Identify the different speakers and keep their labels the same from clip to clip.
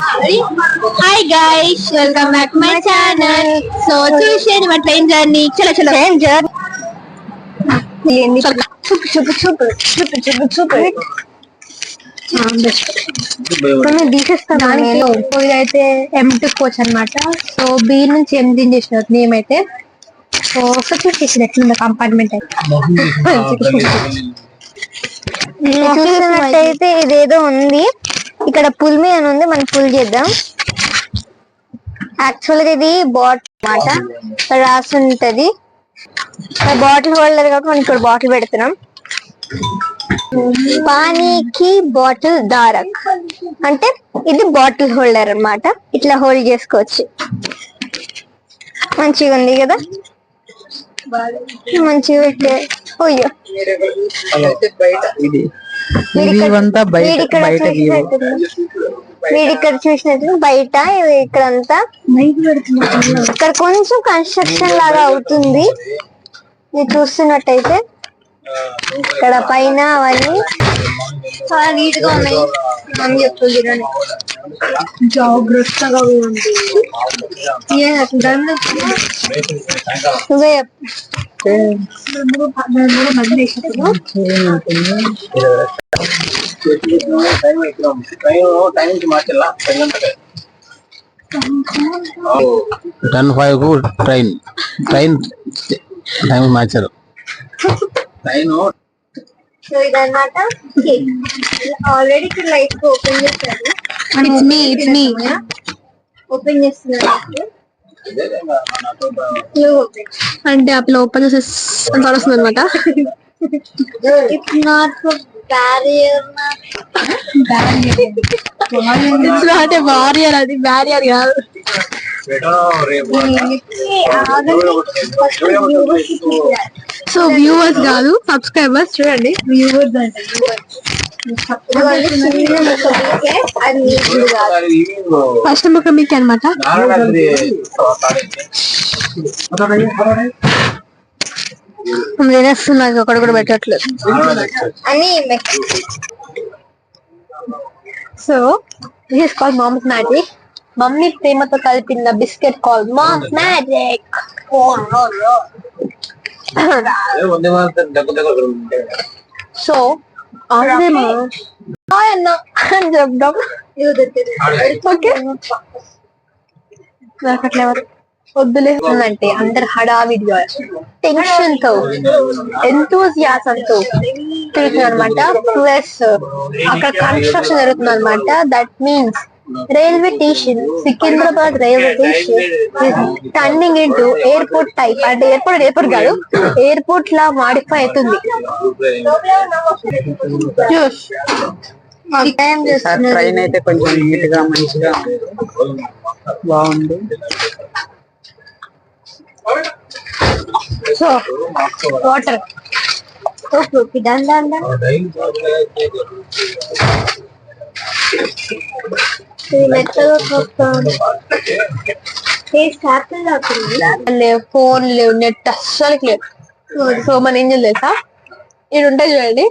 Speaker 1: Hi guys, welcome back my channel. So చూసేది మా train journey. చలో చలో ట్రైన్ జర్నీ. తీసేస్తాను నేను. ఇదైతే M2 కోచ్ అనమాట. సో B నుంచి M చేసిన నేమ్ అయితే. సో ఒకటి చూసేసి ఎట్లుంది కంపార్ట్మెంట్ అయితే. చూసినట్టయితే ఇదేదో ఉంది ఇక్కడ, పుల్ మీ అని ఉంది. మనం పుల్ చేద్దాం. యాక్చువల్ గా ఇది బాటిల్ అన్నమాట, రాసి ఉంటది. బాటిల్ హోల్డర్ కాబట్టి మనం ఇక్కడ బాటిల్ పెడుతున్నాం. పానీకి బాటిల్ దారక్ అంటే ఇది బాటిల్ హోల్డర్ అన్నమాట. ఇట్లా హోల్డ్ చేసుకోవచ్చు. మంచిగా ఉంది కదా, మంచిగా పెట్టే. అయ్యో వీడిక్కడ చూసినట్టు బయట ఇక్కడంతా ఇక్కడ కొంచెం కన్స్ట్రక్షన్ లాగా అవుతుంది. ఇది చూస్తున్నట్టయితే ఇక్కడ పైన అవన్నీ చాలా నీట్ గా ఉన్నాయి. మమ్మీ చెప్తుంది జాగ్రత్తగా నువ్వే
Speaker 2: ట్రైన్ టైం మార్చారు.
Speaker 1: సో ఇదన్నమాట. ఆల్రెడీ ఇక్కడ లైట్ ఓపెన్ చేశారు. ఓపెన్ చేస్తున్నారు అంటే అప్పుడు ఓపెన్ చేసేసి వస్తుంది అనమాట. It's not barrier, it's not a warrior. అది బ్యారియర్ కాదు. సో వ్యూవర్స్ కాదు, సబ్స్క్రైబర్స్. చూడండి, వ్యూవర్స్ అంటే ఫస్ట్ ముఖ మీకు అనమాట. తినేస్తున్నారు, ఒకటి కూడా పెట్టట్లేదు అని. So this call Mom's Magic. Mummy ప్రేమతో కలిపిన biscuit call Mom's Magic. So అన్నా అని చెప్దాం. వద్దులే అంటే అందరు హడావిడిగా టెన్షన్ తో ఎంతూజియాసంతో తిరుగుతున్నారు అనమాట. ప్లస్ అక్కడ కన్స్ట్రక్షన్ జరుగుతుంది అనమాట. That means railway station, Secunderabad railway station turning into airport type. అంటే ఎయిర్పోర్ట్ కాదు, ఎయిర్పోర్ట్ లా మాడిఫై అవుతుంది.
Speaker 2: ట్రైన్ అయితే కొంచెం నీట్ గా మంచిగా బాగుంది.
Speaker 1: సో వాటర్ ఫోన్ లేవు, నెట్ అస్సలకి లేవు. సో మన ఏం చేయలేసా, ఇది ఉంటాయి చూడండి.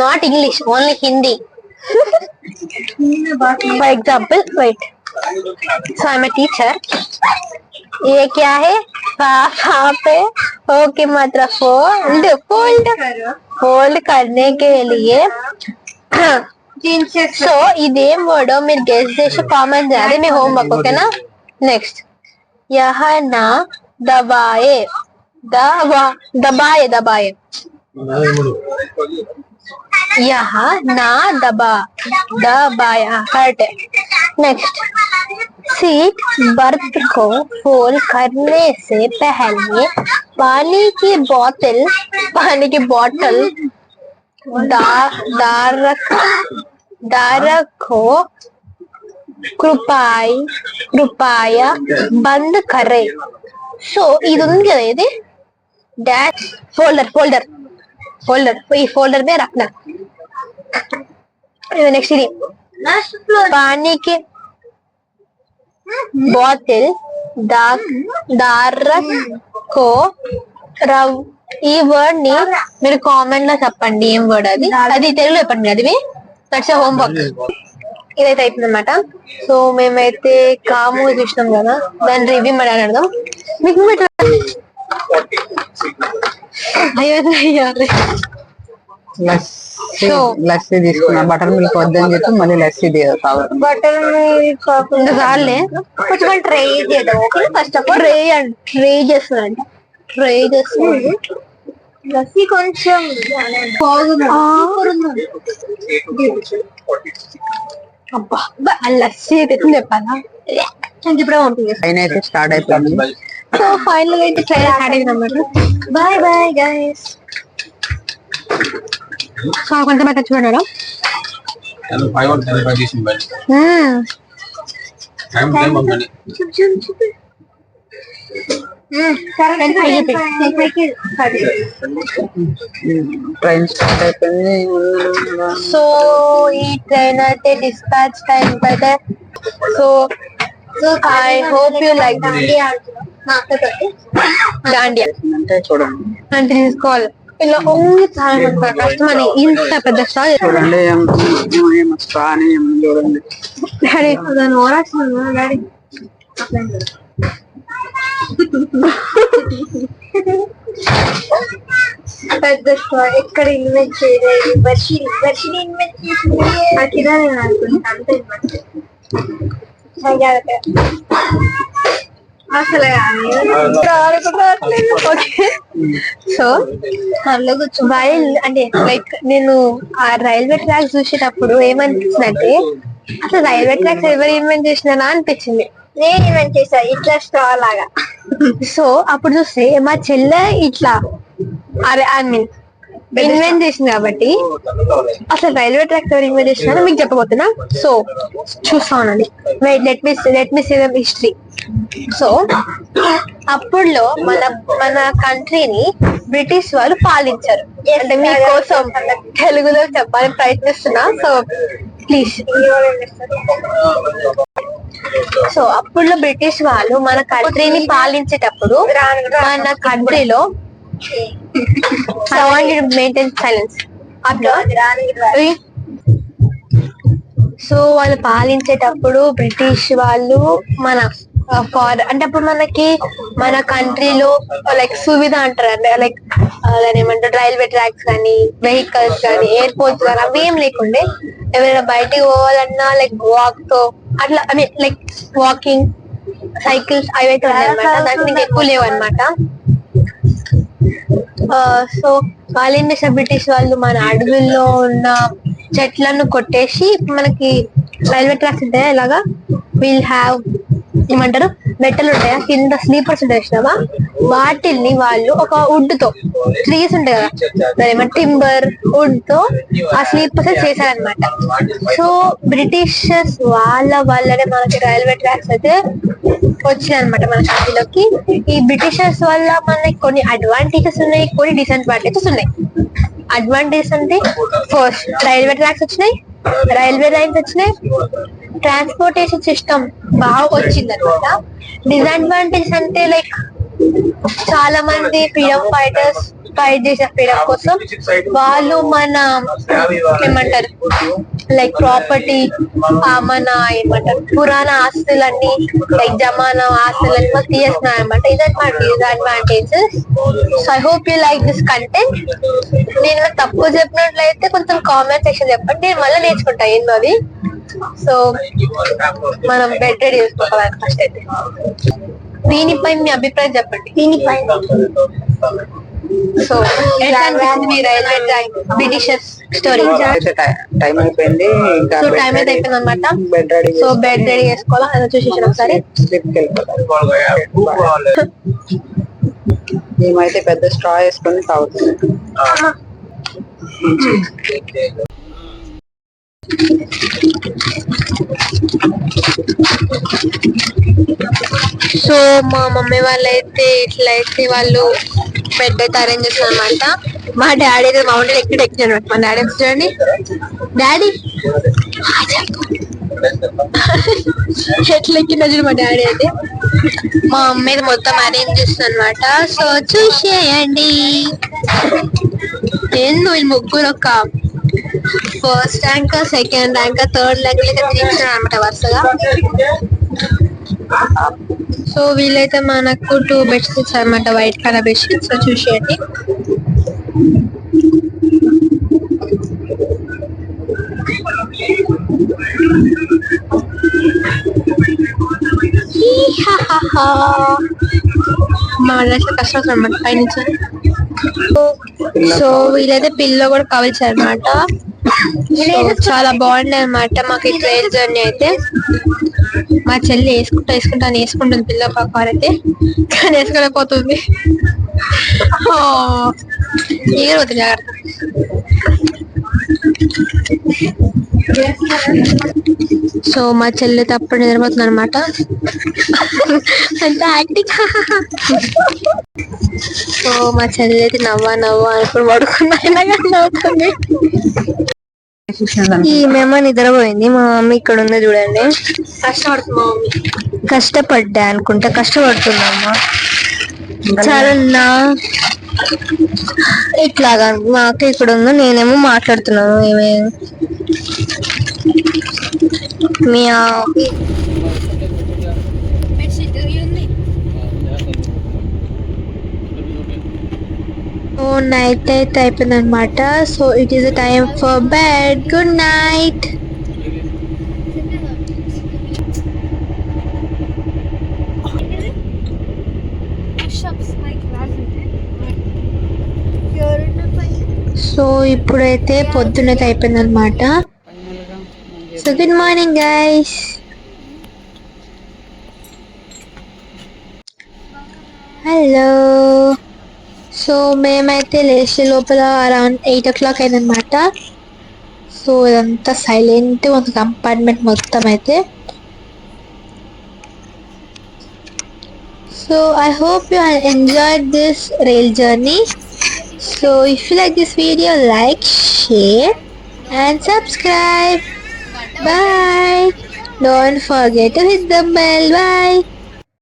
Speaker 1: Not English, only Hindi. For example wait, so I am a teacher. ये क्या है? पे ओ की मात्रा फोल्ड फोल्ड करने के लिए. సో ఇదేం వర్డ్ మీరు గెస్ చేసి కామెంట్ చేయాలి. మీ హోంవర్క్, ఓకేనా? నెక్స్ట్ యహా నా దబాయే దబాయే దబాయే यहाँ ना दबाया हर्ट. नेक्स्ट सीट बर्थ को फोल्ड करने से पहले पानी की बोतल दारक को कृपया बंद करे. సో ఇది ఉంది కదా, ఇది డాష్ फोल्डर ఈ फोल्डर में रखना. नेक्स्ट पानी की बोतल दारक को ఈ వర్డ్ ని మీరు కామెంట్ లో చెప్పండి. ఏం వర్డ్ అది? అది తెలుగులో చెప్పండి. అది దట్స్ హోంవర్క్. ఇదైతే అయిపోయింది అనమాట. సో మేమైతే కాము చూసినాం కదా, దాని రివ్యూ మరి అడదాం. మీకు
Speaker 2: లస్సీ తీసుకున్నా, బటర్ మిల్క్ వద్దని చెప్పి మళ్ళీ లస్సీ తాగుతాం.
Speaker 1: బటర్ మిల్క్ చాలే, కొంచెం ట్రై చేద్దాం. Okay, first of all try చేస్తున్నాంట. ట్రై చేస్తుంది లస్సీ కొంచెం అబ్బా లస్సీ అయితే చెప్పాలా, ఇప్పుడే పంపించేస్తాను.
Speaker 2: అయితే స్టార్ట్ అయిపోయింది.
Speaker 1: సో ఫైనల్ అయితే ట్రైలర్ స్టార్ట్ అయింది అన్నమాట. Bye bye guys. సో కొంచెం అయితే చూడండి
Speaker 2: ట్రైన్ స్టార్ట్ అయిపోయింది.
Speaker 1: సో ఈ ట్రైన్ అయితే డిస్పాచ్ టైం అయితే. So I hope you like Dandiya
Speaker 2: అంటే చూడండి
Speaker 1: అంటే తీసుకోవాలి. ఇలా ఓన్లీ చాలా కష్టం అని ఇంత పెద్ద స్టార్
Speaker 2: చూడండి. చూడండి
Speaker 1: డాడీ దాని ఓరాక్షన్ డాడీ పెద్ద స్టార్ ఎక్కడ ఇన్వెస్ట్ చేయలేదు. వర్షిని ఇన్వెస్ట్ చేసింది అకిరా నేను అనుకుంటా. అంత ఇన్వెస్ట్ అసలు సో వైల్ అంటే లైక్ నేను ఆ రైల్వే ట్రాక్ చూసేటప్పుడు ఏమనిపించిందంటే, అసలు రైల్వే ట్రాక్స్ ఎవరు ఇన్వెంట్ చేసినా అనిపించింది. నేను ఇన్వెంట్ చేసా ఇట్లా స్ట్రా లాగా. సో అప్పుడు చూస్తే మా చెల్లె ఇట్లా అరే ఐ మీన్ ఇన్వెంట్ చేసింది కాబట్టి అసలు రైల్వే ట్రాక్ ఎవరు ఇన్వెంట్ చేసినా మీకు చెప్పబోతున్నా. సో చూస్తా ఉండండి. Let me say the history. So అప్పుడులో మన కంట్రీని బ్రిటిష్ వాళ్ళు పాలించారు. అంటే మీకోసం తెలుగులో చెప్పాలని ప్రయత్నిస్తున్నా. So please. సో అప్పుడులో బ్రిటిష్ వాళ్ళు మన కంట్రీని పాలించేటప్పుడు మన కంట్రీలో మెయింటైన్ సైలెన్స్ సో వాళ్ళు పాలించేటప్పుడు బ్రిటిష్ వాళ్ళు మన అంటే అప్పుడు మనకి మన కంట్రీలో లైక్ సువిధ అంటారు అంటే లైక్ దాని ఏమంటారు రైల్వే ట్రాక్స్ కానీ వెహికల్స్ కానీ ఎయిర్పోర్ట్స్ కానీ అవి ఏం లేకుండే. ఎవరైనా బయటికి పోవాలన్నా లైక్ వాక్ తో అట్లా I mean like walking cycles అవైతే ఉన్నాయి అనమాట. దానికి ఎక్కువ లేవు అనమాట. సో వాళ్ళు ఏం చేశారు, బ్రిటిష్ వాళ్ళు మన అడవుల్లో ఉన్న చెట్లను కొట్టేసి మనకి రైల్వే ట్రాక్స్ ఉంటాయా ఇలాగా విల్ హ్యావ్ ఏమంటారు మెట్టలు ఉంటాయా కింద స్లీపర్స్ ఉంటాయి చూసినావా, వాటిల్ని వాళ్ళు ఒక వుడ్ తో ట్రీస్ ఉంటాయి కదా దాని ఏమంటే టింబర్ వుడ్ తో ఆ స్లీపర్స్ చేశారనమాట. సో బ్రిటిషర్స్ వల్లనే మనకి రైల్వే ట్రాక్స్ అయితే వచ్చినాయి అనమాట మన కంట్రీలోకి. ఈ బ్రిటిషర్స్ వల్ల మనకి కొన్ని అడ్వాంటేజెస్ ఉన్నాయి, కొన్ని డిసడ్వాంటేజెస్ ఉన్నాయి. అడ్వాంటేజెస్ అంటే ఫస్ట్ రైల్వే ట్రాక్స్ వచ్చినాయి, రైల్వే లైన్స్ వచ్చినాయి, ట్రాన్స్పోర్టేషన్ సిస్టమ్ బాగా వచ్చింది అనమాట. డిసడ్వాంటేజ్ అంటే లైక్ చాలా మంది ఫ్రీడమ్ ఫైటర్స్ ఫైట్ చేసే ఫ్రీడమ్ కోసం వాళ్ళు మన ఏమంటారు లైక్ ప్రాపర్టీ మన ఏమంటారు పురాణ ఆస్తులన్నీ లైక్ జమానా ఆస్తులన్నీ మాకు తీసేస్తున్నారు అనమాట. Disadvantages. So I hope you like this content. నేను తక్కువ చెప్పినట్లయితే కొంచెం కామెంట్ సెక్షన్ చెప్పండి, నేను మళ్ళీ నేర్చుకుంటా ఏందో అది. సో మనం బెడ్ రెడీ చేసుకోవాలి ఫస్ట్ అయితే. దీనిపై మీ అభిప్రాయం చెప్పండి. దీనిపై సో ఎట్లా అనిపిస్తుంది మీ railway track Britishers story?
Speaker 2: Time అయిపోయింది,
Speaker 1: సో టైం అయితే అయిపోయింది అనమాట. సో బెడ్ రెడీ చేసుకోవాలా అది చూసేసాను ఒకసారి.
Speaker 2: మేమైతే పెద్ద స్ట్రా వేసుకొని తాగుతుంది.
Speaker 1: సో మా మమ్మీ వాళ్ళైతే ఇట్లయితే వాళ్ళు బెడ్ అయితే అరేంజ్ చేస్తారు అనమాట. మా డాడీ అయితే మౌంటైన్ ఎక్కినాడు. మా డాడీ చూడండి, డాడీ ఎట్లా ఎక్కినా చూడు మా డాడీ అయితే. మా మమ్మీ అయితే మొత్తం అరేంజ్ చేస్తుంది అనమాట. సో చూసేయండి. ఏందో వీళ్ళు ముగ్గురు ఒక first rank, second rank, third rank లెక్క తీర్చాడు అనమాట వరుసగా. సో వీళ్ళైతే మనకు 2 బెడ్షీట్స్ అనమాట, వైట్ కలర్ బెడ్షీట్స్. సో చూసేయండి. మా డ్రెస్ కష్టం అనమాట పైనుంచి. సో వీళ్ళైతే పిల్లో కూడా కవల్చారు అనమాట. చాలా బాగుంది అనమాట మాకు ఈ ట్రైల్ జర్నీ అయితే. మా చెల్లి వేసుకుంటుంది పిల్ల పాపారు అయితే, కానీ వేసుకోలేకపోతుంది. పోతుంది జాగ్రత్త. సో మా చెల్లి తప్పుడు నిద్రపోతుంది అనమాట. అంత యాక్టింగ్. సో మా చెల్లి అయితే నవ్వా అనుకుని పడుకున్నా నవ్వుతుంది. ఈమెమో నిద్రపోయింది. మా మమ్మీ ఇక్కడ ఉంది చూడండి. కష్టపడుతుంది మా మమ్మీ. కష్టపడ్డా అనుకుంటా, కష్టపడుతుందమ్మా చాలా. ఇట్లాగా మా అక్క ఇక్కడ ఉంది, నేనేమో మాట్లాడుతున్నాను. ఏమే మీ నైట్ అయితే అయిపోయింది అనమాట. So it is a time for bed. Good night. So ఇప్పుడైతే పొద్దున్నైతే అయిపోయింది అనమాట. So good morning guys. Hello. So మేమైతే లేచే లోపల అరౌండ్ 8 o'clock అయిందనమాట. సో ఇదంతా సైలెంట్ ఒక కంపార్ట్మెంట్ మొత్తం అయితే. So I hope you enjoyed this rail journey. So if you like this video, like, share and subscribe. Bye. Don't forget to hit the bell. Bye.